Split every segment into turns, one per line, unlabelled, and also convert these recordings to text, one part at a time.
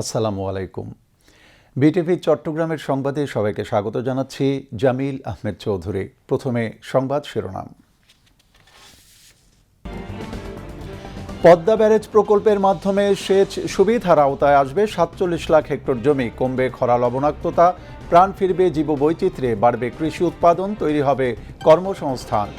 আসসালামু আলাইকুম। বিটিভি চট্টগ্রামের সংবাদে সবাইকে স্বাগত জানাচ্ছি। জামিল আহমেদ চৌধুরী। প্রথমে সংবাদ শিরোনাম। পদ্মা ব্যারেজ প্রকল্পের মাধ্যমে সেচ সুবিধার আওতায় আসবে ৪৭ লাখ হেক্টর জমি, কমবে খরা লবণাক্ততা, প্রাণ ফিরবে জীববৈচিত্র্যে, বাড়বে কৃষি উৎপাদন, তৈরি হবে কর্মসংস্থান।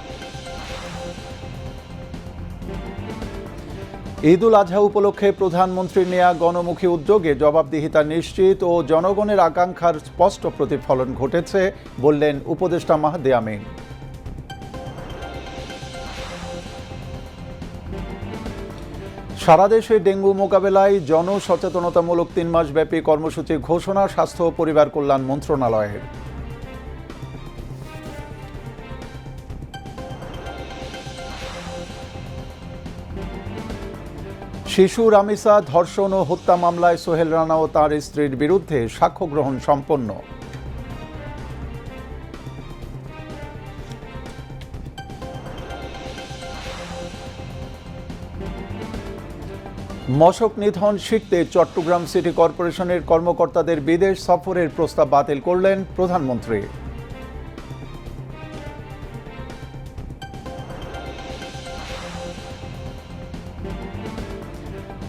ঈদ উল আজহা উপলক্ষে প্রধানমন্ত্রীর নেয়া গণমুখী উদ্যোগে জবাবদিহিতা নিশ্চিত ও জনগণের আকাঙ্ক্ষার স্পষ্ট প্রতিফলন ঘটেছে বললেন উপদেষ্টা মাহদি আমিন। সারা দেশে ডেঙ্গু মোকাবেলায় জনসচেতনতামূলক ৩ মাসব্যাপী কর্মসূচি ঘোষণা স্বাস্থ্য ও পরিবার কল্যাণ মন্ত্রণালয়ের। শিশু রামিসা ধর্ষণ ও হত্যা মামলায় সোহেল রানা ও তার স্ত্রীর বিরুদ্ধে সাক্ষ্য গ্রহণ সম্পন্ন। মশক নিধন শিখতে চট্টগ্রাম সিটি কর্পোরেশনের কর্মকর্তাদের বিদেশ সফরের প্রস্তাব বাতিল করলেন প্রধানমন্ত্রী।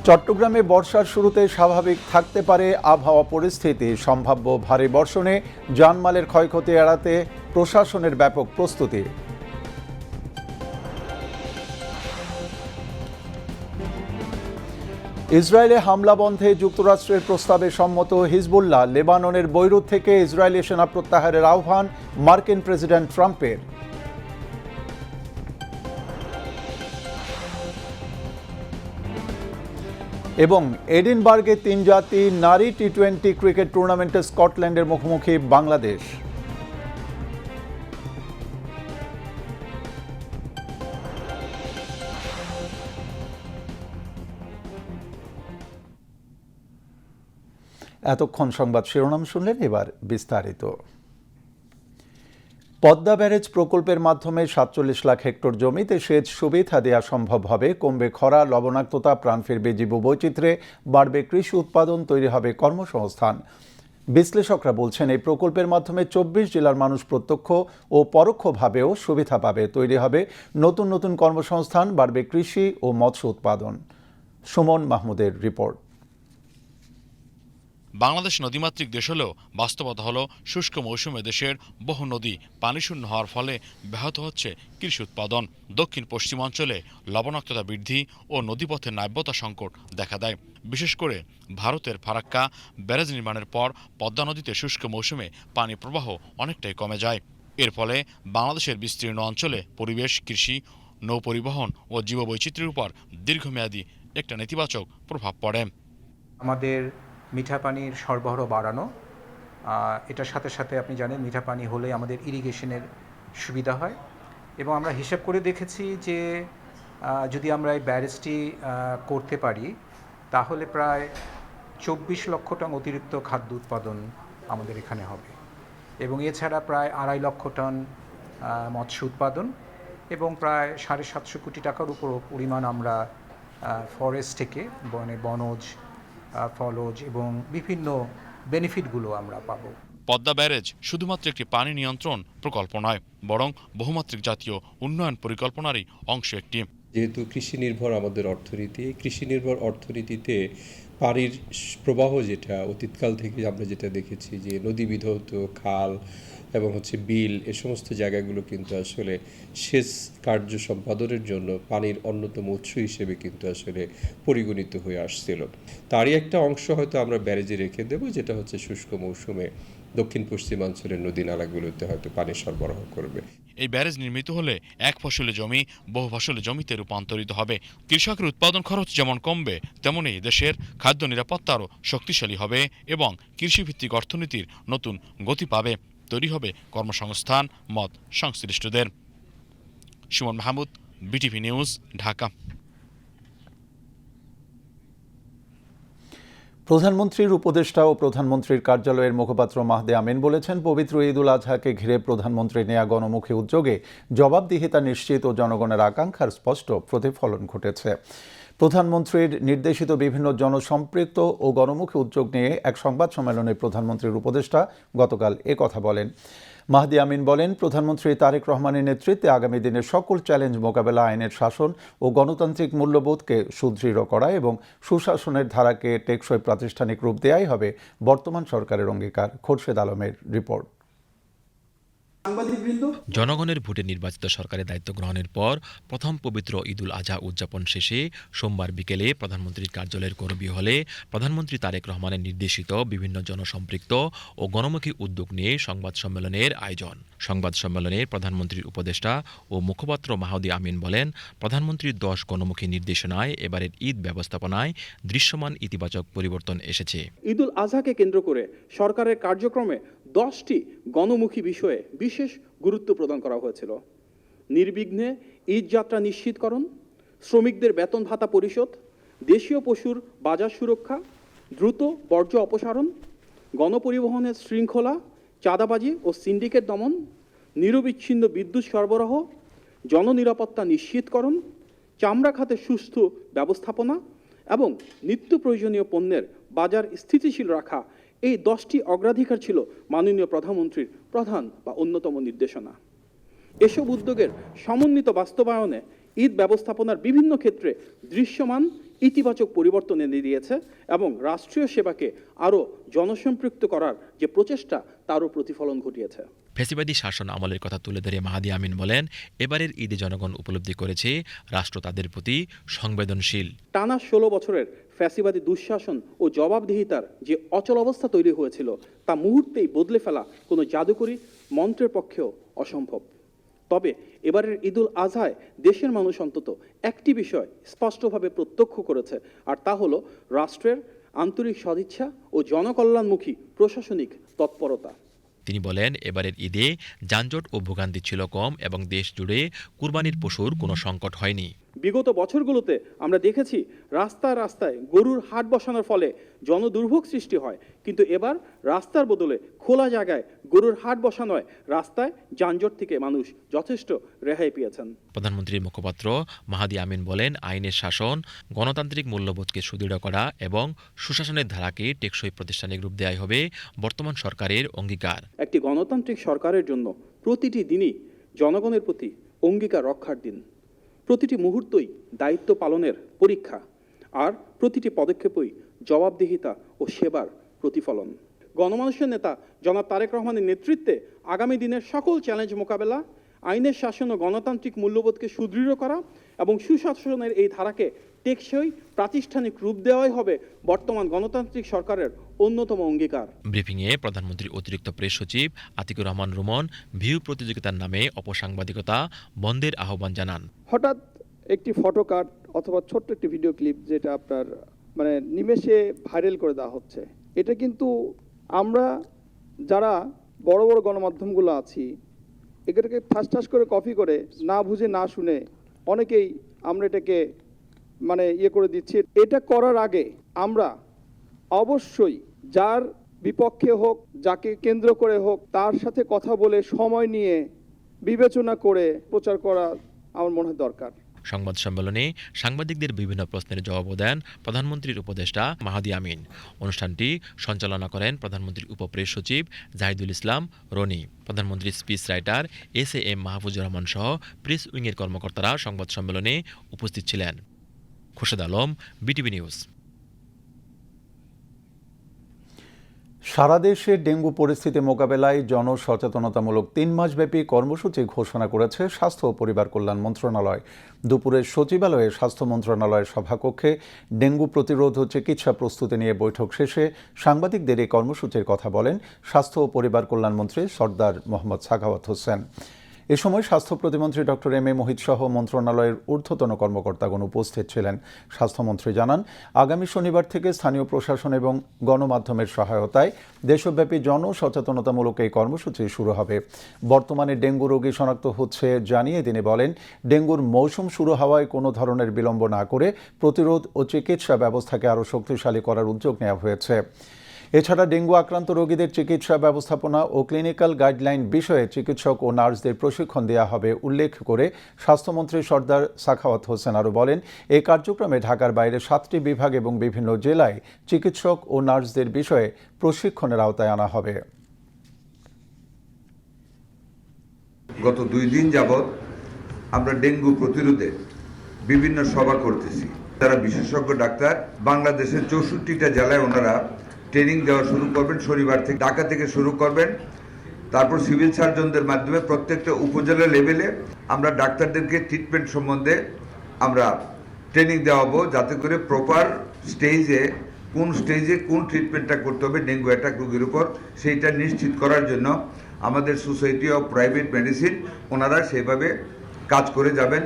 চট্টগ্রামে বর্ষার শুরুতে স্বাভাবিক থাকতে পারে আবহাওয়া পরিস্থিতি, সম্ভাব্য ভারী বর্ষণে জানমালের ক্ষয়ক্ষতি এড়াতে প্রশাসনের ব্যাপক প্রস্তুতি। ইসরায়েলে হামলা বন্ধে যুক্তরাষ্ট্রের প্রস্তাবে সম্মত হিজবুল্লাহ, লেবাননের বৈরুত থেকে ইসরায়েলি সেনা প্রত্যাহারের আহ্বান মার্কিন প্রেসিডেন্ট ট্রাম্পের। এবং এডিনবার্গে ৩ জাতি নারী টি-20 ক্রিকেট টুর্নামেন্টে স্কটল্যান্ডের মুখোমুখি বাংলাদেশ। এতক্ষণ সংবাদ শিরোনাম শুনলেন, এবার বিস্তারিত। পদ্মা ব্যারেজ প্রকল্পের মাধ্যমে ৪৭ লাখ হেক্টর জমিতে সেচ সুবিধা দেওয়া সম্ভব হবে, কমবে খরা লবণাক্ততা, প্রাণ ফিরবে জীববৈচিত্র্যে, বাড়বে কৃষি উৎপাদন, তৈরি হবে কর্মসংস্থান। বিশ্লেষকরা বলছেন এই প্রকল্পের মাধ্যমে ২৪ জেলার মানুষ প্রত্যক্ষ ও পরোক্ষভাবেও সুবিধা পাবে, তৈরি হবে নতুন নতুন কর্মসংস্থান, বাড়বে কৃষি ও মৎস্য উৎপাদন। সুমন মাহমুদের রিপোর্ট।
বাংলাদেশ নদীমাতৃক দেশ হলেও বাস্তবতা হলো শুষ্ক মৌসুমে দেশের বহু নদী পানিশূন্য হওয়ার ফলে ব্যাহত হচ্ছে কৃষি উৎপাদন। দক্ষিণ পশ্চিমাঞ্চলে লবণাক্ততা বৃদ্ধি ও নদীপথে নাব্যতা সংকট দেখা দেয়। বিশেষ করে ভারতের ফারাক্কা ব্যারেজ নির্মাণের পর পদ্মা নদীতে শুষ্ক মৌসুমে পানি প্রবাহ অনেকটাই কমে যায়। এর ফলে বাংলাদেশের বিস্তীর্ণ অঞ্চলে পরিবেশ, কৃষি, নৌপরিবহন ও জীববৈচিত্র্যের উপর দীর্ঘমেয়াদী একটা নেতিবাচক প্রভাব পড়ে।
আমাদের মিঠা পানির সরবরাহ বাড়ানো, এটার সাথে সাথে আপনি জানেন মিঠা পানি হলে আমাদের ইরিগেশনের সুবিধা হয়। এবং আমরা হিসাব করে দেখেছি যে যদি আমরা এই ব্যারেজটি করতে পারি তাহলে প্রায় ২৪ লক্ষ টন অতিরিক্ত খাদ্য উৎপাদন আমাদের এখানে হবে, এবং এছাড়া প্রায় ২.৫ লক্ষ টন মৎস্য উৎপাদন, এবং প্রায় ৭৫০ কোটি টাকার উপর পরিমাণ আমরা ফরেস্ট থেকে বনজ, ফলজ এবং বিভিন্ন বেনিফিটগুলো আমরা পাবো।
পদ্মা ব্যারেজ শুধুমাত্র একটি পানি নিয়ন্ত্রণ প্রকল্প নয়, বরং বহুমাত্রিক জাতীয় উন্নয়ন পরিকল্পনারই অংশ একটি।
যেহেতু কৃষি নির্ভর আমাদের অর্থনীতি, কৃষি নির্ভর অর্থনীতিতে পানির প্রবাহ যেটা অতীতকাল থেকে আমরা যেটা দেখেছি যে নদী বিধৌত খাল এবং বিল, এ সমস্ত জায়গাগুলো কিন্তু আসলে সেচ কার্য সম্পাদনের জন্য পানির অন্যতম উৎস হিসেবে কিন্তু আসলে পরিগণিত হয়ে আসছিল। তারই একটা অংশ হয়তো আমরা ব্যারেজে রেখে দেব, যেটা হচ্ছে শুষ্ক মৌসুমে দক্ষিণ পশ্চিমাঞ্চলের নদী নালাগুলোতে হয়তো পানি সরবরাহ করবে।
এই ব্যারেজ নির্মিত হলে এক ফসলি জমি বহু ফসলি জমিতে রূপান্তরিত হবে। কৃষকের উৎপাদন খরচ যেমন কমবে, তেমনি দেশের খাদ্য নিরাপত্তা আরও শক্তিশালী হবে এবং কৃষিভিত্তিক অর্থনীতির নতুন গতি পাবে, তৈরি হবে কর্মসংস্থান, মত সংশ্লিষ্টদের। Suman Mahmud, BTV news, Dhaka.
প্রধানমন্ত্রীর উপদেষ্টা ও প্রধানমন্ত্রীর কার্যালয়ের মুখপাত্র মাহদি আমিন বলেছেন, পবিত্র ঈদ উল আজহাকে ঘিরে প্রধানমন্ত্রীর নেয়া গণমুখী উদ্যোগে জবাবদিহিতা নিশ্চিত ও জনগণের আকাঙ্ক্ষার স্পষ্ট প্রতিফলন ঘটেছে। প্রধানমন্ত্রীর নির্দেশিত বিভিন্ন জনসম্পৃক্ত ও গণমুখী উদ্যোগ নিয়ে এক সংবাদ সম্মেলনে প্রধানমন্ত্রীর উপদেষ্টা গতকাল কথা বলেন। মাহদি আমিন বলেন, প্রধানমন্ত্রী তারেক রহমানের নেতৃত্বে আগামী দিনের সকল চ্যালেঞ্জ মোকাবেলা আইনের শাসন ও গণতান্ত্রিক মূল্যবোধকে সুদৃঢ় করা এবং সুশাসনের ধারাকে টেকসই প্রাতিষ্ঠানিক রূপ দেওয়াই হবে বর্তমান সরকারের অঙ্গীকার। খোরশেদ আলমের রিপোর্ট।
জনগণের ভোটে নির্বাচিত সরকারের দায়িত্ব গ্রহণের পর প্রথম পবিত্র ঈদুল আজহা উদযাপন শেষে সোমবার বিকেলে প্রধানমন্ত্রীর কার্যালয়ের করবি হলে প্রধানমন্ত্রী তারেক রহমানের নির্দেশিত বিভিন্ন জনসম্পৃক্ত ও গণমুখী উদ্যোগ নিয়ে সংবাদ সম্মেলনের আয়োজন। সংবাদ সম্মেলনে প্রধানমন্ত্রীর উপদেষ্টা ও মুখপাত্র মাহদি আমিন বলেন, প্রধানমন্ত্রীর 10 গণমুখী নির্দেশনায় এবারের ঈদ ব্যবস্থাপনায় দৃশ্যমান ইতিবাচক পরিবর্তন এসেছে।
ঈদুল আজহাকে কেন্দ্র করে সরকারের কার্যক্রমে 10টি গণমুখী বিষয়ে বিশেষ গুরুত্ব প্রদান করা হয়েছিল। নির্বিঘ্নে ঈদ যাত্রা নিশ্চিতকরণ, শ্রমিকদের বেতন ভাতা পরিশোধ, দেশীয় পশুর বাজার সুরক্ষা, দ্রুত বর্জ্য অপসারণ, গণপরিবহনের শৃঙ্খলা, চাঁদাবাজি ও সিন্ডিকেট দমন, নিরবিচ্ছিন্ন বিদ্যুৎ সরবরাহ, জননিরাপত্তা নিশ্চিতকরণ, চামড়া খাতে সুস্থ ব্যবস্থাপনা এবং নিত্য প্রয়োজনীয় পণ্যের বাজার স্থিতিশীল রাখা, এই 10টি অগ্রাধিকার ছিল মাননীয় প্রধানমন্ত্রীর প্রধান বা অন্যতম নির্দেশনা। এসব উদ্যোগের সমন্বিত বাস্তবায়নে ঈদ ব্যবস্থাপনার বিভিন্ন ক্ষেত্রে দৃশ্যমান ইতিবাচক পরিবর্তন এনে দিয়েছে এবং রাষ্ট্রীয় সেবাকে আরও জনসম্পৃক্ত করার যে প্রচেষ্টা তারও প্রতিফলন ঘটিয়েছে।
ফ্যাসিবাদী শাসন আমলের কথা তুলে ধরে মাহাদি আমিন বলেন, এবারের ঈদে জনগণ উপলব্ধি করেছে রাষ্ট্র তাদের প্রতি সংবেদনশীল।
টানা 16 বছরের ফ্যাসিবাদী দুঃশাসন ও জবাবদিহিতার যে অচল অবস্থা তৈরি হয়েছিল তা মুহূর্তেই বদলে ফেলা কোনো জাদুকরী মন্ত্রের পক্ষেও অসম্ভব। তবে এবারের ঈদুল আজহায় দেশের মানুষ অন্তত একটি বিষয় স্পষ্টভাবে প্রত্যক্ষ করেছে, আর তা হলো রাষ্ট্রের আন্তরিক সদিচ্ছা ও জনকল্যাণমুখী প্রশাসনিক তৎপরতা।
তিনি বলেন, এবারের ঈদে যানজট ও ভোগান্তি ছিল কম এবং দেশ জুড়ে কুরবানির পশুর কোনো সংকট হয়নি।
বিগত বছরগুলোতে আমরা দেখেছি রাস্তায় রাস্তায় গরুর হাট বসানোর ফলে জনদুর্ভোগ সৃষ্টি হয়, কিন্তু এবার রাস্তার বদলে খোলা জায়গায় গরুর হাট বসানোয় রাস্তায় যানজট থেকে মানুষ যথেষ্ট রেহাই পেয়েছেন।
প্রধানমন্ত্রীর মুখপাত্র মাহাদি আমিন বলেন, আইনের শাসন, গণতান্ত্রিক মূল্যবোধকে সুদৃঢ় করা এবং সুশাসনের ধারাকে টেকসই প্রাতিষ্ঠানিক রূপ দেওয়াই হবে বর্তমান সরকারের অঙ্গীকার।
একটি গণতান্ত্রিক সরকারের জন্য প্রতিটি দিনই জনগণের প্রতি অঙ্গীকার রক্ষার দিন। প্রতিটি মুহূর্তই দায়িত্ব পালনের পরীক্ষা, আর প্রতিটি পদক্ষেপই জবাবদিহিতা ও সেবার প্রতিফলন। গণমানুষের নেতা জনাব তারেক রহমানের নেতৃত্বে আগামী দিনের সকল চ্যালেঞ্জ মোকাবেলা, আইনের শাসন ও গণতান্ত্রিক মূল্যবোধকে সুদৃঢ় করা এবং সুশাসনের এই ধারাকে টেকসই প্রাতিষ্ঠানিক রূপ দেওয়াই হবে বর্তমান গণতান্ত্রিক সরকারের অন্যতম অঙ্গীকার।
ব্রিফিংয়ে প্রধানমন্ত্রীর অতিরিক্ত প্রেস সচিব আতিকুর রহমান রুমন ভিউ প্রতিযোগিতার নামে অপসাংবাদিকতা বন্ধের আহ্বান জানান।
হঠাৎ একটি ফটো কাট অথবা ছোট্ট একটি ভিডিও ক্লিপ যেটা আপনার নিমেষে ভাইরাল করে দেওয়া হচ্ছে, এটা কিন্তু আমরা যারা বড় বড় গণমাধ্যমগুলো আছি এটাকে ঠাস করে কপি করে না বুঝে না শুনে অনেকেই আমরা এটাকে করে দিচ্ছি। এটা করার আগে আমরা অবশ্যই যার বিপক্ষে হোক, যাকে কেন্দ্র করে হোক, তার সাথে কথা বলে সময় নিয়ে বিবেচনা করে প্রচার করা আমার মনে হয় দরকার।
সংবাদ সম্মেলনে সাংবাদিকদের বিভিন্ন প্রশ্নের জবাবও দেন প্রধানমন্ত্রীর উপদেষ্টা মাহাদি আমিন। অনুষ্ঠানটি সঞ্চালনা করেন প্রধানমন্ত্রীর উপপ্রেস সচিব জাহিদুল ইসলাম রনি। প্রধানমন্ত্রীর speech writer S M. Mahfuzur Rahman সহ প্রেস উইংয়ের কর্মকর্তারা সংবাদ সম্মেলনে উপস্থিত ছিলেন। Khorshed Alam, BTV news.
সারা দেশে ডেঙ্গু পরিস্থিতি মোকাবেলায় জনসচেতনতামূলক 3 মাসব্যাপী কর্মসূচি ঘোষণা করেছে স্বাস্থ্য ও পরিবার কল্যাণ মন্ত্রণালয়। দুপুরে সচিবালয়ে স্বাস্থ্য মন্ত্রণালয়ের সভাকক্ষে ডেঙ্গু প্রতিরোধ ও চিকিৎসা প্রস্তুতি নিয়ে বৈঠক শেষে সাংবাদিকদের এই কর্মসূচির কথা বলেন স্বাস্থ্য ও পরিবার কল্যাণ মন্ত্রী সরদার মোহাম্মদ সাখাওয়াত হোসেন। এ সময় স্বাস্থ্য প্রতিমন্ত্রী ডক্টর এম এ মোহিত সহ মন্ত্রণালয়ের ঊর্ধ্বতন কর্মকর্তাগণ উপস্থিত ছিলেন। স্বাস্থ্যমন্ত্রী জানান, আগামী শনিবার থেকে স্থানীয় প্রশাসন এবং গণমাধ্যমের সহায়তায় দেশব্যাপী জনসচেতনতামূলক এই কর্মসূচি শুরু হবে। বর্তমানে ডেঙ্গু রোগী শনাক্ত হচ্ছে জানিয়ে তিনি বলেন, ডেঙ্গুর মৌসুম শুরু হওয়ায় কোনো ধরনের বিলম্ব না করে প্রতিরোধ ও চিকিৎসা ব্যবস্থাকে আরও শক্তিশালী করার উদ্যোগ নেওয়া হয়েছে। এছাড়া ডেঙ্গু আক্রান্ত রোগীদের চিকিৎসা ব্যবস্থাপনা ও ক্লিনিক্যাল গাইডলাইন বিষয়ে চিকিৎসক ও নার্সদের প্রশিক্ষণ দেওয়া হবে উল্লেখ করে স্বাস্থ্যমন্ত্রী সর্দার সাখাওয়াত হোসেন আরও বলেন, এই কার্যক্রমে ঢাকার বাইরে 7টি বিভাগ এবং বিভিন্ন জেলায় চিকিৎসক ও নার্সদের বিষয়ে প্রশিক্ষণের আওতায় আনা হবে।
গত 2 দিন যাবৎ আমরা ডেঙ্গু প্রতিরোধে বিভিন্ন সভা করতেছি। তারা বিশেষজ্ঞ ডাক্তার বাংলাদেশের 64টা জেলায় ওনারা ট্রেনিং দেওয়া শুরু করবেন। শনিবার থেকে ঢাকা থেকে শুরু করবেন। তারপর সিভিল সার্জনদের মাধ্যমে প্রত্যেকটা উপজেলা লেভেলে আমরা ডাক্তারদেরকে ট্রিটমেন্ট সম্বন্ধে আমরা ট্রেনিং দেওয়াবো, যাতে করে প্রপার স্টেজে কোন ট্রিটমেন্টটা করতে হবে ডেঙ্গু অ্যাটাক রোগীর উপর সেইটা নিশ্চিত করার জন্য আমাদের সোসাইটি অফ প্রাইভেট মেডিসিন ওনারা সেভাবে কাজ করে যাবেন।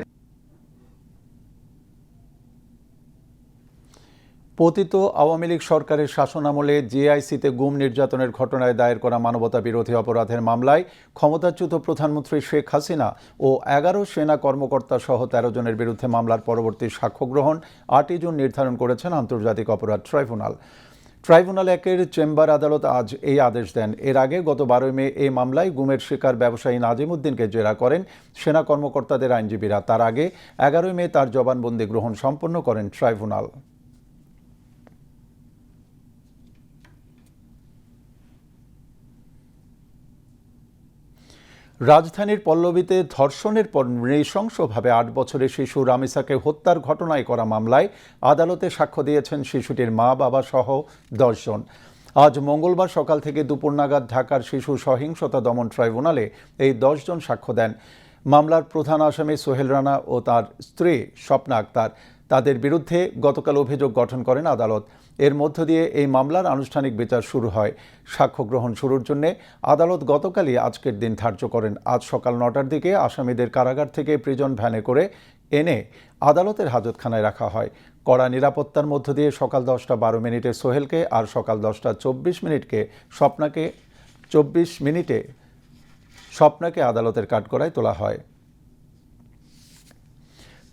পতিত আওয়ামী লীগ সরকারের শাসনামলে জিআইসিতে গুম নির্যাতনের ঘটনায় দায়ের করা মানবতা বিরোধী অপরাধের মামলায় ক্ষমতাচ্যুত প্রধানমন্ত্রী শেখ হাসিনা ও 11 সেনা কর্মকর্তা সহ 13 জনের বিরুদ্ধে মামলার পরবর্তী সাক্ষ্য গ্রহণ 8 জুন নির্ধারণ করেছেন আন্তর্জাতিক অপরাধ ট্রাইব্যুনাল। ট্রাইব্যুনাল 1-এর চেম্বার আদালত আজ এই আদেশ দেন। এর আগে গত 12 মে এই মামলায় গুমের শিকার ব্যবসায়ী নাজিম উদ্দিনকে জেরা করেন সেনা কর্মকর্তাদের আইনজীবীরা। তার আগে 11 মে তার জবানবন্দি গ্রহণ সম্পন্ন করেন ট্রাইব্যুনাল। রাজধানীর পল্লবীতে ধর্ষণের পর নৃশংসভাবে 8 বছরের শিশু রামিসাকে হত্যার ঘটনায় করা মামলায় আদালতে সাক্ষ্য দিয়েছেন শিশুটির মা বাবা সহ 10 জন। আজ মঙ্গলবার সকাল থেকে দুপুর নাগাদ ঢাকার শিশু সহিংসতা দমন ট্রাইব্যুনালে এই 10 জন সাক্ষ্য দেন। মামলার প্রধান আসামি সোহেল রানা ও তার স্ত্রী স্বপ্না আক্তার, তাদের বিরুদ্ধে গতকাল অভিযোগ গঠন করেন আদালত। এর মধ্য দিয়ে এই মামলার আনুষ্ঠানিক বিচার শুরু হয়। সাক্ষ্য গ্রহণ শুরুর জন্য আদালত গতকালই আজকের দিন ধার্য করেন। আজ সকাল 9টার দিকে আসামিদের কারাগার থেকে প্রিজন ভ্যানে করে এনে আদালতের হাজতখানায় রাখা হয়। কড়া নিরাপত্তার মধ্য দিয়ে সকাল 10টা 12 মিনিটে সোহেলকে আর সকাল 10টা 24 মিনিটে স্বপ্নাকে আদালতের কাঠগড়ায় তোলা হয়।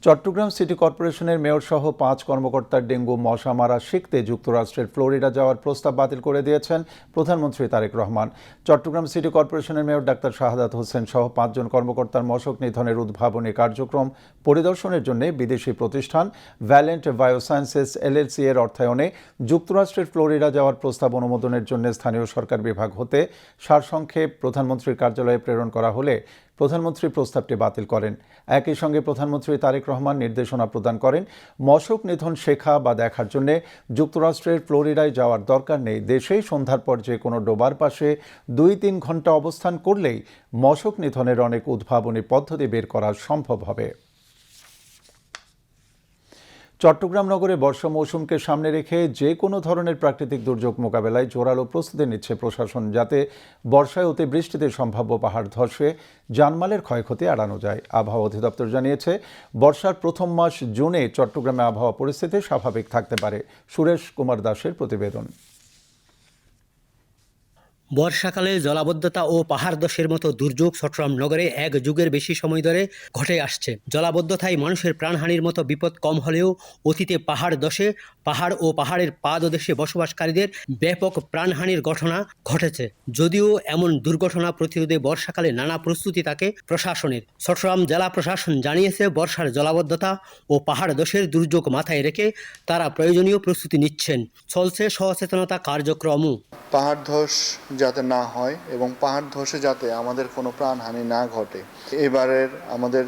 চট্টগ্রাম সিটি কর্পোরেশনের মেয়র সহ 5 কর্মকর্তার ডেঙ্গু মশা মারা শিখতে যুক্তরাষ্ট্রের ফ্লোরিডা যাওয়ার প্রস্তাব বাতিল করে দিয়েছেন প্রধানমন্ত্রী তারেক রহমান। চট্টগ্রাম সিটি কর্পোরেশনের মেয়র ডাক্তার শাহাদাত হোসেন সহ 5 জন কর্মকর্তার মশক নিধনের উদ্ভাবনী কার্যক্রম পরিদর্শনের জন্য বিদেশি প্রতিষ্ঠান ভ্যালেন্ট বায়োসায়েন্সেস এলএলসি এর অর্থায়নে যুক্তরাষ্ট্রের ফ্লোরিডা যাওয়ার প্রস্তাব অনুমোদনের জন্য স্থানীয় সরকার বিভাগ হতে সারসংক্ষেপ প্রধানমন্ত্রীর কার্যালয়ে প্রেরণ করা হলে প্রধানমন্ত্রী প্রস্তাবটি বাতিল করেন। একই সঙ্গে প্রধানমন্ত্রী তারেক রহমান নির্দেশনা প্রদান করেন, মশক নিধন শেখা বা দেখার জন্য যুক্তরাষ্ট্রের ফ্লোরিডায় যাওয়ার দরকার নেই। দেশেই সন্ধ্যার পর যে কোনো ডোবার পাশে 2-3 ঘন্টা অবস্থান করলেই মশক নিধনের অনেক উদ্ভাবনী পদ্ধতি বের করা সম্ভব হবে। চট্টগ্রাম নগরে বর্ষা মৌসুমকে সামনে রেখে যে কোনো ধরনের প্রাকৃতিক দুর্যোগ মোকাবেলায় জোরালো প্রস্তুতি নিচ্ছে প্রশাসন, যাতে বর্ষায় অতিবৃষ্টিতে সম্ভাব্য পাহাড় ধসে জানমালের ক্ষয়ক্ষতি এড়ানো যায়। আবহাওয়া অধিদপ্তর জানিয়েছে, বর্ষার প্রথম মাস জুনে চট্টগ্রামে আবহাওয়া পরিস্থিতি স্বাভাবিক থাকতে পারে। সুরেশ কুমার দাসের প্রতিবেদন।
বর্ষাকালে জলাবদ্ধতা ও পাহাড় ধসের মতো দুর্যোগ চট্টগ্রাম নগরে 1 যুগের বেশি সময় ধরে ঘটে আসছে। জলাবদ্ধতায় মানুষের প্রাণহানির মতো বিপদ কম হলেও অতীতে পাহাড় ধসে পাহাড় ও পাহাড়ের পাদদেশে বসবাসকারীদের ব্যাপক প্রাণহানির ঘটনা ঘটেছে। যদিও এমন দুর্ঘটনা প্রতিরোধে বর্ষাকালে নানা প্রস্তুতি থাকে প্রশাসনের। চট্টগ্রাম জেলা প্রশাসন জানিয়েছে, বর্ষার জলাবদ্ধতা ও পাহাড় ধসের দুর্যোগ মাথায় রেখে তারা প্রয়োজনীয় প্রস্তুতি নিচ্ছেন। চলছে সচেতনতা কার্যক্রমও।
পাহাড় ধস যাতে না হয় এবং পাহাড় ধসে যাতে আমাদের কোনো প্রাণহানি না ঘটে। এবারের আমাদের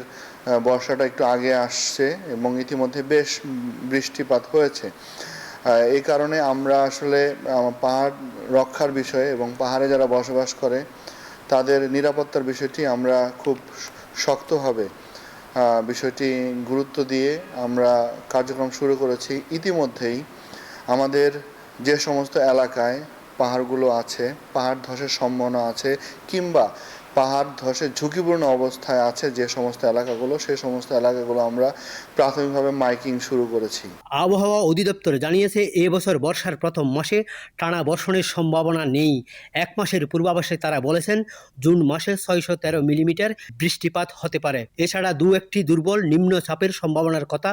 বর্ষাটা একটু আগে আসছে এবং ইতিমধ্যে বেশ বৃষ্টিপাত হয়েছে। এই কারণে আমরা আসলে পাহাড় রক্ষার বিষয়ে এবং পাহাড়ে যারা বসবাস করে তাদের নিরাপত্তার বিষয়টি আমরা খুব শক্তভাবে বিষয়টি গুরুত্ব দিয়ে আমরা কার্যক্রম শুরু করেছি। ইতিমধ্যেই আমাদের যে সমস্ত এলাকায় পাহাড়গুলো আছে, পাহাড় ধসের সম্ভাবনা আছে কিংবা পাহাড় ধসের ঝুঁকিপূর্ণ অবস্থায় আছে যে সমস্ত এলাকাগুলো, সেই সমস্ত এলাকাগুলো আমরা প্রাথমিকভাবে মাইকিং শুরু করেছি।
আবহাওয়া অধিদপ্তর জানিয়েছে, এবছর বর্ষার প্রথম মাসে টানা বর্ষণের সম্ভাবনা নেই। 1 মাসের পূর্বাভাসে তারা বলেছেন, জুন মাসে 613 মিলিমিটার বৃষ্টিপাত হতে পারে। এছাড়া 2-1টি দুর্বল নিম্নচাপের সম্ভাবনার কথা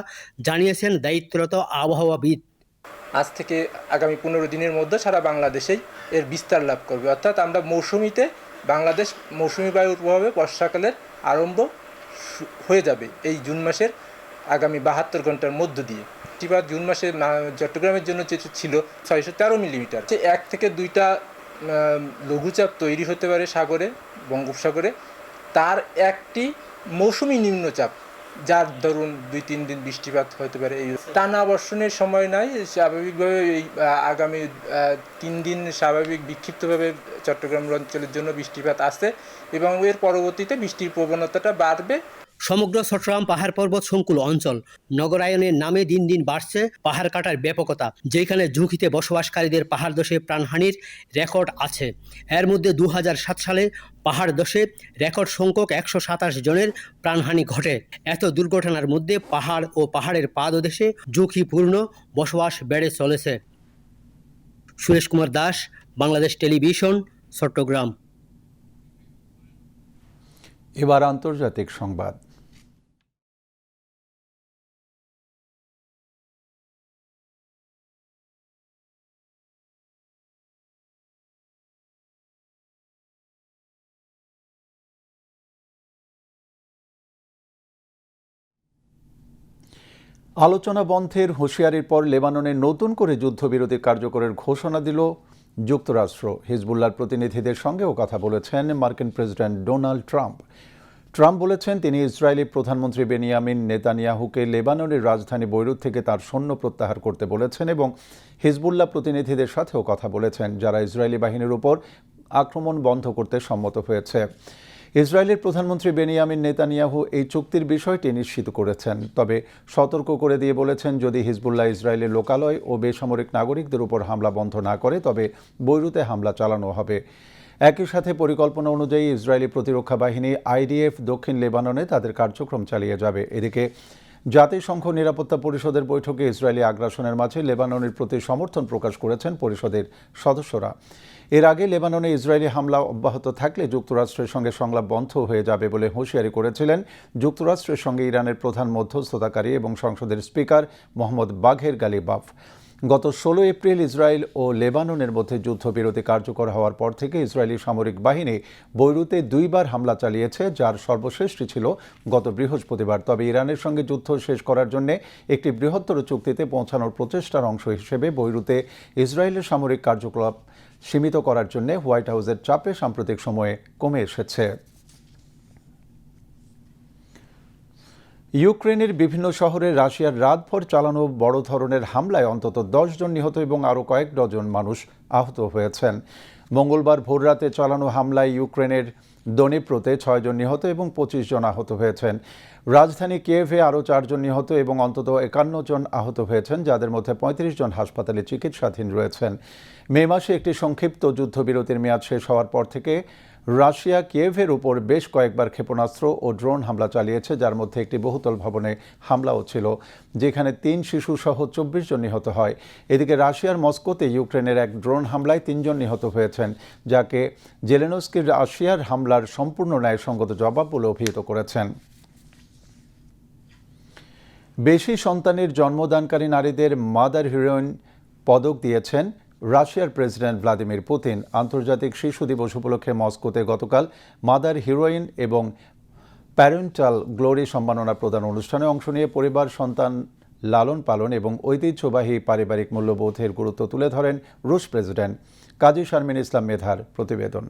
জানিয়েছেন দায়িত্বরত আবহাওয়াবিদ।
আজ থেকে আগামী 15 দিনের মধ্যে সারা বাংলাদেশেই এর বিস্তার লাভ করবে। অর্থাৎ আমরা মৌসুমিতে বাংলাদেশ মৌসুমি বায়ুর প্রভাবে বর্ষাকালের আরম্ভ হয়ে যাবে এই জুন মাসের আগামী 72 ঘন্টার মধ্য দিয়ে। বৃষ্টিপাত জুন মাসে চট্টগ্রামের জন্য যেটা ছিল 613 মিলিমিটার। 1 থেকে 2টা লঘুচাপ তৈরি হতে পারে সাগরে, বঙ্গোপসাগরে, তার একটি মৌসুমি নিম্নচাপ, যার ধরুন 2-3 দিন বৃষ্টিপাত হতে পারে। এই টানা বর্ষণের সময় নাই, স্বাভাবিকভাবে এই আগামী 3 দিন স্বাভাবিক বিক্ষিপ্তভাবে চট্টগ্রাম অঞ্চলের জন্য বৃষ্টিপাত আছে এবং এর পরবর্তীতে বৃষ্টির প্রবণতাটা বাড়বে।
সমগ্র চট্টগ্রাম পাহাড় পর্বত সংকুল অঞ্চল নগরায়নের নামে দিন দিন বাড়ছে পাহাড় কাটার ব্যাপকতা, যেখানে ঝুঁকিতে বসবাসকারীদের পাহাড় ধসে প্রাণহানির রেকর্ড আছে। এর মধ্যে 2007 সালে পাহাড় ধসে রেকর্ড সংখ্যক 127 জনের প্রাণহানি ঘটে। এত দুর্ঘটনার মধ্যে পাহাড় ও পাহাড়ের পাদদেশে ঝুঁকিপূর্ণ বসবাস বেড়ে চলেছে। সুরেশ কুমার দাস, বাংলাদেশ টেলিভিশন, চট্টগ্রাম।
এবার আন্তর্জাতিক সংবাদ। আলোচনা বন্ধের হুঁশিয়ারির পর লেবাননে নতুন করে যুদ্ধবিরতি কার্যকরের ঘোষণা দিল যুক্তরাষ্ট্র। হিজবুল্লাহর প্রতিনিধিদের সঙ্গেও কথা বলেছেন মার্কিন প্রেসিডেন্ট ডোনাল্ড ট্রাম্প। ট্রাম্প বলেছেন তিনি ইসরায়েলি প্রধানমন্ত্রী বেনিয়ামিন নেতানিয়াহুকে লেবাননের রাজধানী বৈরুত থেকে তার সৈন্য প্রত্যাহার করতে বলেছেন এবং হিজবুল্লাহ প্রতিনিধিদের সাথেও কথা বলেছেন, যারা ইসরায়েলি বাহিনীর উপর আক্রমণ বন্ধ করতে সম্মত হয়েছে। ইসরায়েলের প্রধানমন্ত্রী বেনিয়ামিন নেতানিয়াহু এই চুক্তির বিষয়টি নিশ্চিত করেছেন, তবে সতর্ক করে দিয়ে বলেছেন যদি হিজবুল্লাহ ইসরায়েলের লোকালয় ও বেসামরিক নাগরিকদের উপর হামলা বন্ধ না করে তবে বৈরুতে হামলা চালানো হবে। একই সাথে পরিকল্পনা অনুযায়ী ইসরায়েলি প্রতিরক্ষা বাহিনী IDF দক্ষিণ লেবাননে তাদের কার্যক্রম চালিয়ে যাবে। এদিকে জাতিসংঘ নিরাপত্তা পরিষদের বৈঠকে ইসরায়েলি আগ্রাসনের মাঝে লেবাননের প্রতি সমর্থন প্রকাশ করেছেন পরিষদের সদস্যরা। এর আগে লেবাননে ইসরায়েলি হামলা অব্যাহত থাকলে যুক্তরাষ্ট্রের সঙ্গে সংলাপ বন্ধ হয়ে যাবে বলে হুঁশিয়ারি করেছিলেন যুক্তরাষ্ট্রের সঙ্গে ইরানের প্রধান মধ্যস্থতাকারী এবং সংসদের স্পিকার মোহাম্মদ বাঘের গালিবাফ। গত 16 এপ্রিল ইসরায়েল ও লেবাননের মধ্যে যুদ্ধবিরতি কার্যকর হওয়ার পর থেকে ইসরায়েলি সামরিক বাহিনী বৈরুতে 2বার হামলা চালিয়েছে, যার সর্বশেষটি ছিল গত বৃহস্পতিবার। তবে ইরানের সঙ্গে যুদ্ধ শেষ করার জন্য একটি বৃহত্তর চুক্তিতে পৌঁছানোর প্রচেষ্টার অংশ হিসেবে বৈরুতে ইসরায়েলের সামরিক কার্যকলাপ সীমিত করার জন্য হোয়াইট হাউসের চাপে সাম্প্রতিক সময়ে কমে এসেছে। ইউক্রেনের বিভিন্ন শহরে রাশিয়ার রাতভর চালানো বড় ধরনের হামলায় অন্তত 10 জন নিহত এবং আরও কয়েক ডজন মানুষ আহত হয়েছেন। মঙ্গলবার ভোররাতে চালানো হামলায় ইউক্রেনের দনিপ্রোতে 6 জন নিহত এবং 25 জন আহত হয়েছেন। রাজধানী কিয়েভে আরও 4 জন নিহত এবং অন্তত 51 জন আহত হয়েছেন, যাদের মধ্যে 35 জন হাসপাতালে চিকিৎসাধীন রয়েছেন। মে মাসে একটি সংক্ষিপ্ত যুদ্ধবিরতির মেয়াদ শেষ হওয়ার পর থেকে রাশিয়া কিয়েভের উপর বেশ কয়েকবার ক্ষেপণাস্ত্র ও ড্রোন হামলা চালিয়েছে, যার মধ্যে একটি বহুতল ভবনে হামলাও ছিল, যেখানে 3 শিশু সহ 24 জন নিহত হয়। এদিকে রাশিয়ার মস্কোতে ইউক্রেনের এক ড্রোন হামলায় 3 জন নিহত হয়েছেন, যাকে জেলেনস্কি রাশিয়ার হামলার সম্পূর্ণ ন্যায়সঙ্গত জবাব বলে অভিহিত করেছেন। বেশি সন্তানের জন্মদানকারী নারীদের মাদার হিরোইন পদক দিয়েছেন রাশিয়ার প্রেসিডেন্ট ভ্লাদিমির পুতিন। আন্তর্জাতিক শিশু দিবস উপলক্ষে মস্কোতে গতকাল মাদার হিরোইন এবং প্যারেন্টাল গ্লোরি সম্মাননা প্রদান অনুষ্ঠানে অংশ নিয়ে পরিবার, সন্তান লালন পালন এবং ঐতিহ্যবাহী পারিবারিক মূল্যবোধের গুরুত্ব তুলে ধরেন রুশ প্রেসিডেন্ট। কাজী শারমিন ইসলাম মেধার প্রতিবেদন।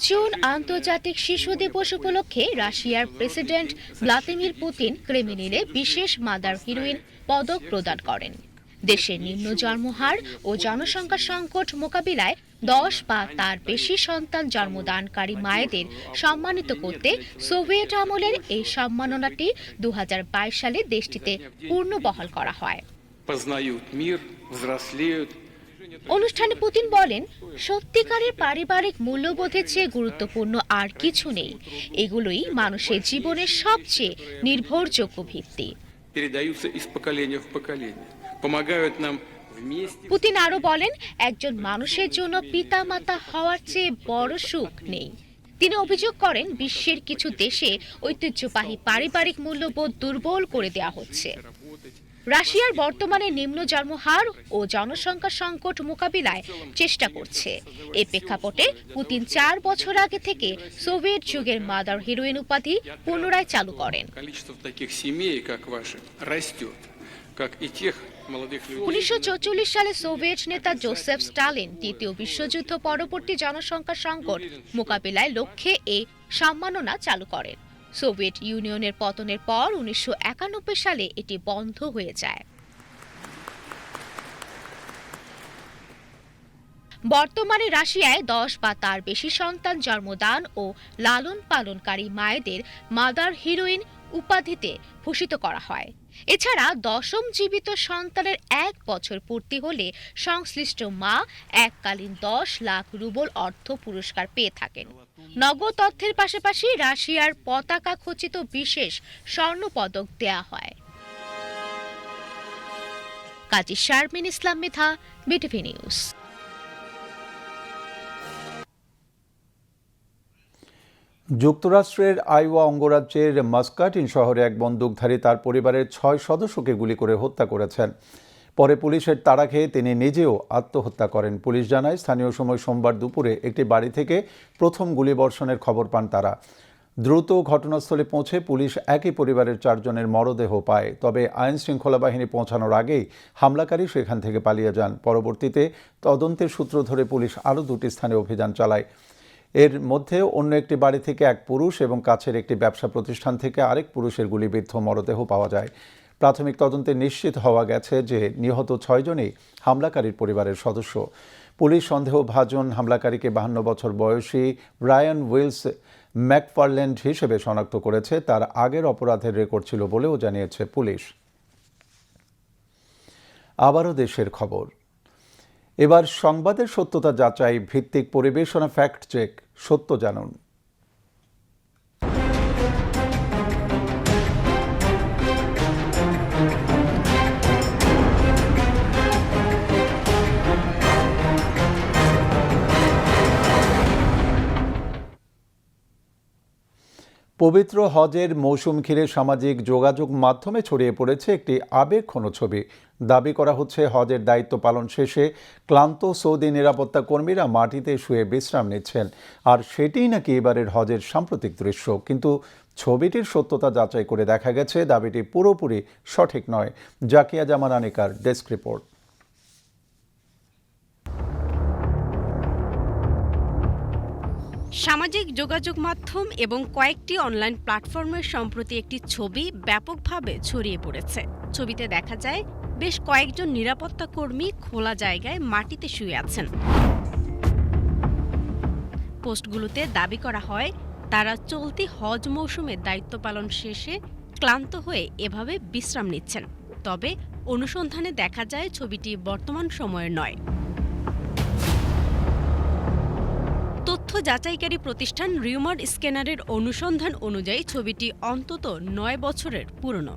জুন আন্তর্জাতিক শিশু দিবস উপলক্ষে রাশিয়ার প্রেসিডেন্ট ভ্লাদিমির পুতিন ক্রেমলিনে বিশেষ মাদার হিরোইন পদক প্রদান করেন। দেশের নিম্ন জন্মহার ও জনসংখ্যা সংকট মোকাবিলায় 10 বা তার বেশি সন্তান জন্মদানকারী মায়েদের সম্মানিত করতে সোভিয়েত আমলের এই সম্মাননাটি 2022 সালে দেশটিতে পুনর্বহাল করা হয়। অনুষ্ঠানে পুতিন বলেন, সত্যিকারের পারিবারিক মূল্যবোধের চেয়ে গুরুত্বপূর্ণ আর কিছু নেই। এগুলোই মানুষের জীবনের সবচেয়ে নির্ভরযোগ্য ভিত্তি। পুতিন আরো বলেন, একজন মানুষের জন্য পিতামাতা হওয়ার চেয়ে বড় সুখ নেই। তিনি অভিযোগ করেন বিশ্বের কিছু দেশে ঐতিহ্যবাহী পারিবারিক মূল্যবোধ দুর্বল করে দেওয়া হচ্ছে। রাশিয়ার বর্তমানে নিম্ন জন্মহার ও জনসংখ্যা সংকট মোকাবিলায় চেষ্টা করছে। এই প্রেক্ষাপটে পুতিন ৪ বছর আগে থেকে সোভিয়েত যুগের মাদার হিরোইন উপাধি পুনরায় চালু করেন। 1944 সালে সোভিয়েত নেতা জোসেফ স্টালিন দ্বিতীয় বিশ্বযুদ্ধ পরবর্তী জনসংখ্যা সংকট মোকাবিলায় লক্ষ্যে এই সম্মাননা চালু করেন। সোভিয়েত ইউনিয়নের পতনের পর 1991 সালে এটি বন্ধ হয়ে যায়। বর্তমানে রাশিয়ায় 10 বা তার বেশি সন্তান জন্মদান ও লালন পালনকারী মায়েদের মাদার হিরোইন উপাধিতে ভূষিত করা হয়। এছাড়া 10ম জীবিত সন্তানের 1 বছর পূর্তি হলে সংশ্লিষ্ট মা এককালীন 10 লাখ রুবল অর্থ পুরস্কার পেয়ে থাকেন। নগদ অর্থের পাশাপাশি রাশিয়ার পতাকা খচিত বিশেষ স্বর্ণপদক দেয়া হয়। কাজী শারমিন ইসলাম মিথা, বিটিভি নিউজ।
যুক্তরাষ্ট্রের আইওয়া অঙ্গরাজ্যের মাস্কাটিন শহরে এক বন্দুকধারী তার পরিবারের 6 সদস্যকে গুলি করে হত্যা করেছেন। পরে পুলিশের তাড়া খেয়ে তিনি নিজেও আত্মহত্যা করেন। পুলিশ জানায়, স্থানীয় সময় সোমবার দুপুরে একটি বাড়ি থেকে প্রথম গুলিবর্ষণের খবর পান তারা। দ্রুত ঘটনাস্থলে পৌঁছে পুলিশ একই পরিবারের 4 জনের মরদেহ পায়। তবে আইন শৃঙ্খলা বাহিনী পৌঁছানোর আগেই হামলাকারী সেখান থেকে পালিয়ে যান। পরবর্তীতে তদন্তের সূত্র ধরে পুলিশ আরও 2টি স্থানে অভিযান চালায়। এর মধ্যে অন্য একটি বাড়ি থেকে এক পুরুষ এবং কাছের একটি ব্যবসা প্রতিষ্ঠান থেকে আরেক পুরুষের গুলিবিদ্ধ মরদেহ পাওয়া যায়। প্রাথমিক তদন্তে নিশ্চিত হওয়া গেছে যে নিহত 6 জনই হামলাকারীর পরিবারের সদস্য। পুলিশ সন্দেহভাজন হামলাকারীকে 52 বছর বয়সী ব্রায়ান উইলস ম্যাকফারল্যান্ড হিসেবে শনাক্ত করেছে। তার আগের অপরাধের রেকর্ড ছিল বলেও জানিয়েছে পুলিশ। আবারও দেশের খবর। এবার সংবাদের সত্যতা যাচাই ভিত্তিক পরিবেশনা ফ্যাক্ট চেক। সত্য জানুন। পবিত্র হজের মৌসুম ঘিরে সামাজিক যোগাযোগ মাধ্যমে ছড়িয়ে পড়েছে একটি আবেগঘন ছবি। দাবি করা হচ্ছে, হজের দায়িত্ব পালন শেষে ক্লান্ত সৌদি নিরাপত্তা কর্মীরা মাটিতে শুয়ে বিশ্রাম নিচ্ছেন, আর সেটিই নাকি এবারের হজের সাম্প্রতিক দৃশ্য। কিন্তু ছবিটির সত্যতা যাচাই করে দেখা গেছে দাবিটি পুরোপুরি সঠিক নয়। জাকিয়া জামান আনিকার ডেস্ক রিপোর্ট।
সামাজিক যোগাযোগ মাধ্যম এবং কয়েকটি অনলাইন প্ল্যাটফর্মের সম্প্রতি একটি ছবি ব্যাপকভাবে ছড়িয়ে পড়েছে। ছবিতে দেখা যায় বেশ কয়েকজন নিরাপত্তা কর্মী খোলা জায়গায় মাটিতে শুয়ে আছেন। পোস্টগুলোতে দাবি করা হয় তারা চলতি হজ মৌসুমের দায়িত্ব পালন শেষে ক্লান্ত হয়ে এভাবে বিশ্রাম নিচ্ছেন। তবে অনুসন্ধানে দেখা যায় ছবিটি বর্তমান সময়ের নয়। তথ্য যাচাইকারী প্রতিষ্ঠান রিউমার্ড স্ক্যানারের অনুসন্ধান অনুযায়ী ছবিটি অন্তত 9 বছরের পুরনো।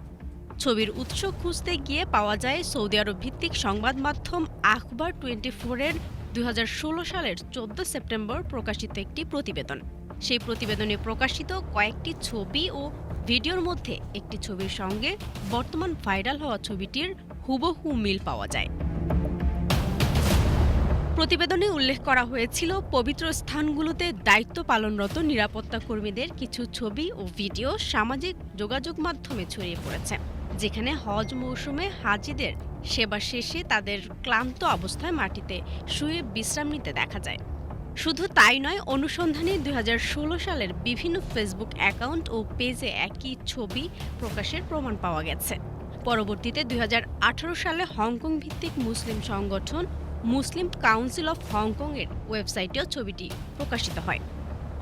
ছবির উৎস খুঁজতে গিয়ে পাওয়া যায় সৌদি আরব ভিত্তিক সংবাদ মাধ্যম আখবার 24-এর 2016 সালের 14 সেপ্টেম্বর প্রকাশিত একটি প্রতিবেদন। সেই প্রতিবেদনে প্রকাশিত কয়েকটি ছবি ও ভিডিওর মধ্যে একটি ছবির সঙ্গে বর্তমান ভাইরাল হওয়া ছবিটির হুবহু মিল পাওয়া যায়। প্রতিবেদনে উল্লেখ করা হয়েছিল, পবিত্র স্থানগুলোতে দায়িত্ব পালনরত নিরাপত্তা কর্মীদের কিছু ছবি ও ভিডিও সামাজিক যোগাযোগ মাধ্যমে ছড়িয়ে পড়েছে, যেখানে হজ মৌসুমে হাজিদের সেবা শেষে তাদের ক্লান্ত অবস্থায় মাটিতে শুয়ে বিশ্রাম নিতে দেখা যায়। শুধু তাই নয়, অনুসন্ধানে 2016 সালের বিভিন্ন ফেসবুক অ্যাকাউন্ট ও পেজে একই ছবি প্রকাশের প্রমাণ পাওয়া গেছে। পরবর্তীতে 2018 সালে হংকং ভিত্তিক মুসলিম সংগঠন মুসলিম কাউন্সিল অফ হংকং এর ওয়েবসাইটেও ছবিটি প্রকাশিত হয়।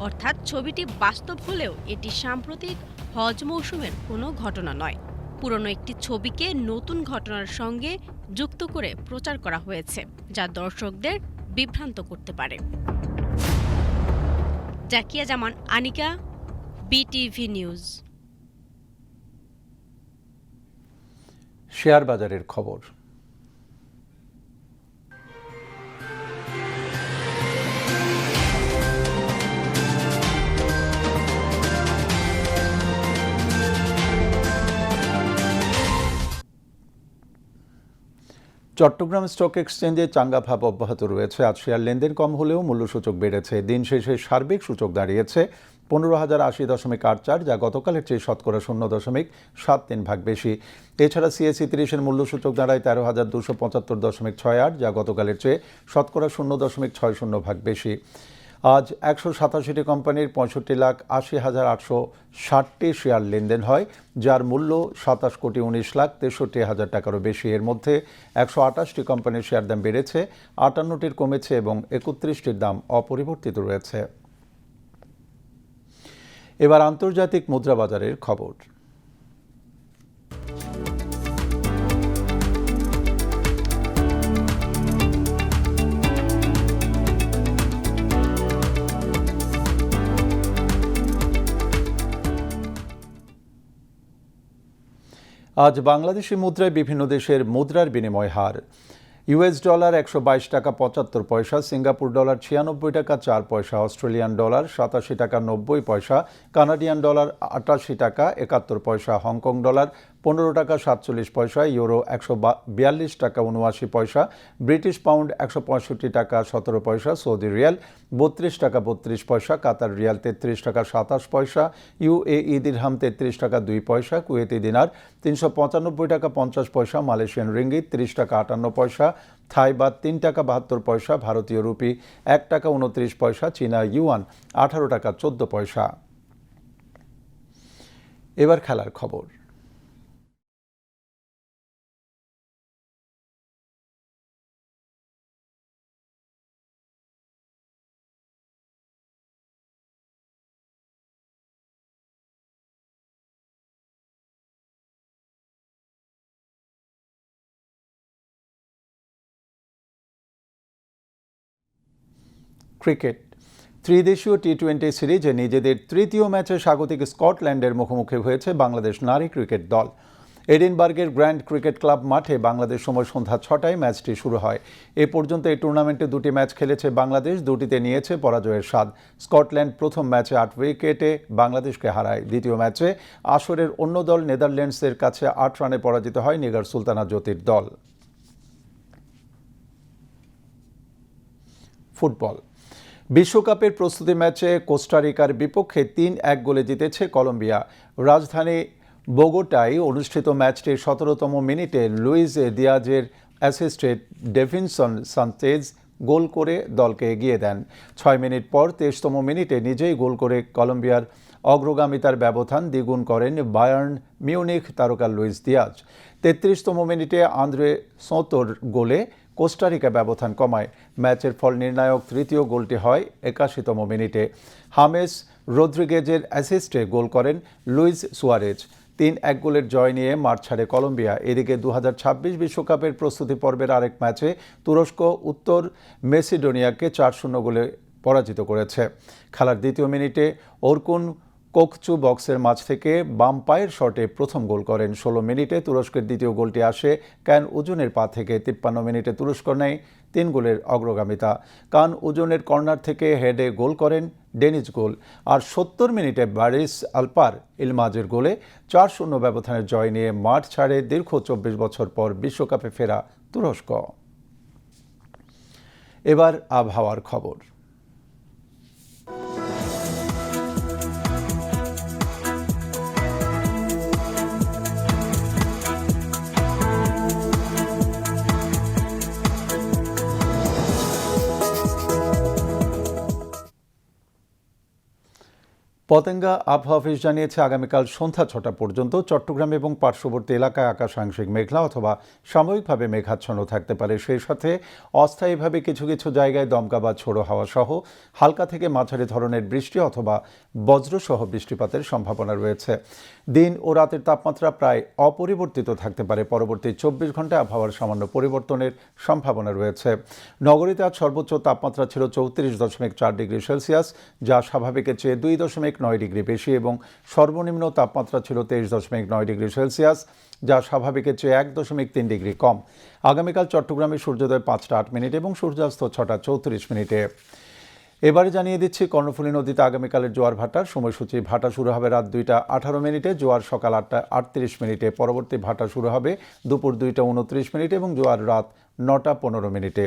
অর্থাৎ ছবিটি বাস্তব হলেও এটি সাম্প্রতিক হজ মৌসুমের কোনো ঘটনা নয়। পুরনো একটি ছবিকে নতুন ঘটনার সঙ্গে যুক্ত করে প্রচার করা হয়েছে, যা দর্শকদের বিভ্রান্ত করতে পারে। জাকিয়া জামান আনিকা, বিটিভি নিউজ।
শেয়ার বাজারের খবর। চট্টগ্রাম স্টক এক্সচেঞ্জে চাঙ্গা ভাব অব্যাহত রয়েছে। আজ শেয়ার লেনদেন কম হলেও মূল্যসূচক বেড়েছে। দিন শেষে সার্বিক সূচক দাঁড়িয়েছে 15,080.84, যা গতকালের চেয়ে শতকরা 0.73 বেশি। এছাড়া সিএসই 30-এর মূল্যসূচক দাঁড়ায় 13,275.68, যা গতকালের চেয়ে শতকরা 0.60 বেশি। আজ 187টি কোম্পানির 65,80,860টি শেয়ার লেনদেন হয়, যার মূল্য 27,19,63,000 টাকারও বেশি। এর মধ্যে 128টি কোম্পানির শেয়ার দাম বেড়েছে, 58টির কমেছে এবং 31টির দাম অপরিবর্তিত রয়েছে। এবার আন্তর্জাতিক মুদ্রা বাজারের খবর। আজ বাংলাদেশি মুদ্রায় বিভিন্ন দেশের মুদ্রার বিনিময় হার। ইউএস ডলার 122 টাকা 75 পয়সা, সিঙ্গাপুর ডলার 96 টাকা 4 পয়সা, অস্ট্রেলিয়ান ডলার 87 টাকা 90 পয়সা, কানাডিয়ান ডলার 88 টাকা 71 পয়সা, হংকং ডলার 15 টাকা 47 পয়সা, ইউরো 142 টাকা 79 পয়সা, ব্রিটিশ পাউন্ড 165 টাকা 17 পয়সা, সৌদি রিয়াল 32 টাকা 32 পয়সা, কাতার রিয়াল 33 টাকা 27 পয়সা, ইউএই দিরহাম 33 টাকা 2 পয়সা, কুয়েতি দিনার 395 টাকা 50 পয়সা, মালয়েশিয়ান রিঙ্গিত 30 টাকা 58 পয়সা, থাই বাত 3 টাকা 72 পয়সা, ভারতীয় রুপি 1 টাকা 29 পয়সা, চীনা ইউয়ান 18 টাকা 14 পয়সা। এবার খেলার খবর। ক্রিকেট ত্রিদেশীয় টি-20 সিরিজে নিজেদের তৃতীয় ম্যাচে স্বাগতিক স্কটল্যান্ডের মুখোমুখি হয়েছে বাংলাদেশ নারী ক্রিকেট দল। এডিনবার্গের গ্র্যান্ড ক্রিকেট ক্লাব মাঠে বাংলাদেশ সময় সন্ধ্যা 6টায় ম্যাচটি শুরু হয়। এ পর্যন্ত এই টুর্নামেন্টে 2টি ম্যাচ খেলেছে বাংলাদেশ, 2টিতে নিয়েছে পরাজয়ের স্বাদ। স্কটল্যান্ড প্রথম ম্যাচে 8 উইকেটে বাংলাদেশকে হারায়। দ্বিতীয় ম্যাচে আসরের অন্য দল নেদারল্যান্ডসের কাছে 8 রানে পরাজিত হয় নিগার সুলতানা জ্যোতির দল। ফুটবল বিশ্বকাপের প্রস্তুতি ম্যাচে কোস্টারিকার বিপক্ষে 3-1 গোলে জিতেছে কলম্বিয়া। রাজধানী বোগোটায় অনুষ্ঠিত ম্যাচটির 17তম মিনিটে লুইস দিয়াজের অ্যাসিস্টে ডেভিনসন সানচেজ গোল করে দলকে এগিয়ে দেন। 6 মিনিট পর 23তম মিনিটে নিজেই গোল করে কলম্বিয়ার অগ্রগামিতার ব্যবধান দ্বিগুণ করেন বায়ার্ন মিউনিখ তারকা লুইস দিয়াজ। 33তম মিনিটে আন্দ্রে সোঁতোর গোলে কোস্টারিকা ব্যবধান কমায়। ম্যাচের ফল নির্ণায়ক তৃতীয় গোলটি হয় 81তম মিনিটে। হামেস রদ্রিগেজের অ্যাসিস্টে গোল করেন লুইস সুয়ারেজ। 3-1 গোলের জয় নিয়ে মাঠ ছাড়ে কলম্বিয়া। এদিকে 2026 বিশ্বকাপের প্রস্তুতি পর্বের আরেক ম্যাচে তুরস্ক উত্তর মেসিডোনিয়াকে 4-0 গোলে পরাজিত করেছে। খেলার দ্বিতীয় মিনিটে ওরকুন কোকচু বক্সের মাঝ থেকে বাম পায়ের শটে প্রথম গোল করেন। 16 মিনিটে তুরস্কের দ্বিতীয় গোলটি আসে কান উজুনের পা থেকে। 53 মিনিটে তুরস্ক নেয় 3 গোলের অগ্রগামিতা। কান উজুনের কর্নার থেকে হেডে গোল করেন ডেনিস গোল। আর 70 মিনিটে বারিস আলপার ইলমাজের গোলে 4-0 ব্যবধানের জয় নিয়ে মাঠ ছাড়ে দীর্ঘ 24 বছর পর বিশ্বকাপে ফেরা তুরস্ক। এবার আবহাওয়ার খবর। পতেঙ্গা আবহাওয়া অফিস জানিয়েছে আগামীকাল সন্ধ্যা 6টা পর্যন্ত চট্টগ্রাম এবং পার্শ্ববর্তী এলাকায় আকাশ আংশিক মেঘলা অথবা সাময়িকভাবে মেঘাচ্ছন্ন থাকতে পারে। সেই সাথে অস্থায়ীভাবে কিছু কিছু জায়গায় দমকা বা ঝোড়ো হাওয়া সহ হালকা থেকে মাঝারি ধরনের বৃষ্টি অথবা বজ্রসহ বৃষ্টিপাতের সম্ভাবনা রয়েছে। দিন ও রাতের তাপমাত্রা প্রায় অপরিবর্তিত থাকতে পারে। পরবর্তী 24 ঘন্টায় আবহাওয়ার সামান্য পরিবর্তনের সম্ভাবনা রয়েছে। নগরীতে আজ সর্বোচ্চ তাপমাত্রা ছিল 34.4 ডিগ্রি সেলসিয়াস, যা স্বাভাবিকের চেয়ে 2.9 ডিগ্রি বেশি, এবং সর্বনিম্ন তাপমাত্রা ছিল 23.9 ডিগ্রি সেলসিয়াস, যা স্বাভাবিকের চেয়ে 1.3 ডিগ্রি কম। আগামীকাল চট্টগ্রামে সূর্যোদয় 5টা 8 মিনিট এবং সূর্যাস্ত 6টা 34 মিনিটে। এবারে জানিয়ে দিচ্ছি কর্ণফুলী নদীতে আগামীকালের জোয়ার ভাটার সময়সূচি। ভাটা শুরু হবে রাত 2টা 18 মিনিটে, জোয়ার সকাল 8টা 38 মিনিটে। পরবর্তী ভাটা শুরু হবে দুপুর 2টা 29 মিনিটে এবং জোয়ার রাত 9টা 15 মিনিটে।